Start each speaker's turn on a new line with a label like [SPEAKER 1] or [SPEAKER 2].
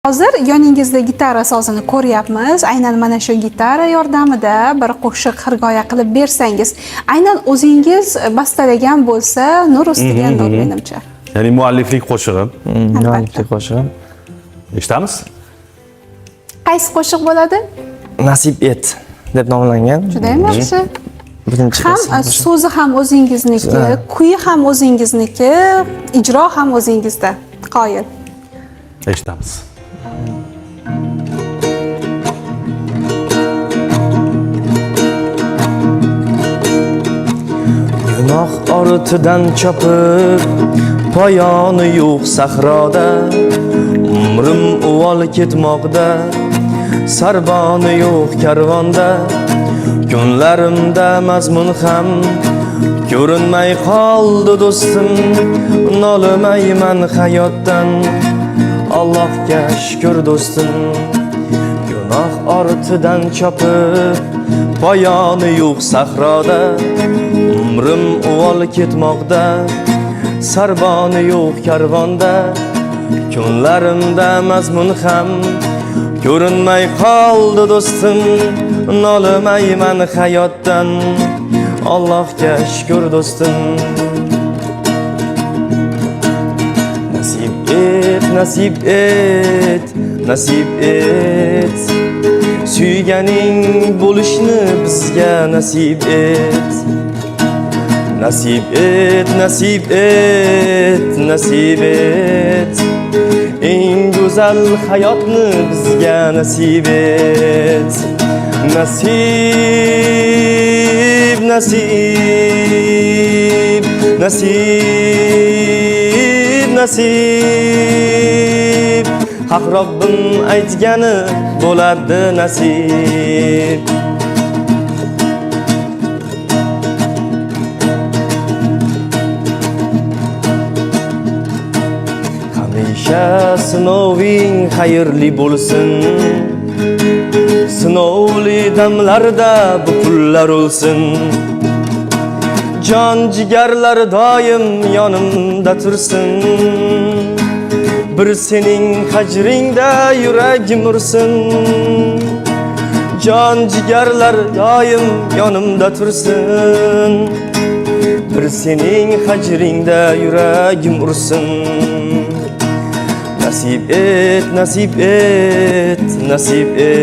[SPEAKER 1] Hozir yoningizda gitara sozini ko'ryapmiz. Aynan mana shu gitara yordamida bir qo'shiq xirgoya qilib bersangiz, aynan o'zingiz bastalagan bo'lsa, nur ustiga nur menimcha.
[SPEAKER 2] Ya'ni mualliflik qo'shig'i.
[SPEAKER 3] Mualliflik qo'shig'i.
[SPEAKER 2] Eshitamiz?
[SPEAKER 1] Qaysi qo'shiq bo'ladi?
[SPEAKER 3] Nasib et deb nomlangan.
[SPEAKER 1] Juda ham yaxshi.
[SPEAKER 3] Birinchi
[SPEAKER 1] Ham so'zi ham o'zingizniki, kuyi ham o'zingizniki, ijro ham o'zingizda. Qoyil.
[SPEAKER 2] Eshitamiz.
[SPEAKER 3] Gunoh ortidan chopib, poyoni yo'q sahroda, umrim uvol ketmoqda, sarboni yo'q karvonda, kunlarimda mazmun ham ko'rinmay qoldi do'stim, nolimayman hayotdan, Allohga shukr do'stim. Gunoh ortidan chopib, poyoni yo'q sahroda, umrim uvol ketmoqda, sarboni yo'q karvonda, kunlarimda mazmun ham ko'rinmay qoldi do'stim, nolimayman hayotdan, Allohga shukr do'stim. Nasib et, nasib et, nasib et, suyganing bo'lishni bizga nasib et. Nasib et, nasib et, nasib et, eng go'zal hayotni bizga nasib et. Nasib, nasib, nasib, nasib, haq Robbim aytgani bo'ladi nasib. Hamisha sinoving xayrli bo'lsin, sinovli damlarda bu pullar o'lsin, jon jigarlar doim yonimda tursin, bir sening hajringda yuragim ursin, jon jigarlar doim yonimda tursin, bir sening hajringda yuragim ursin. Nasib et, nasib et, nasib et.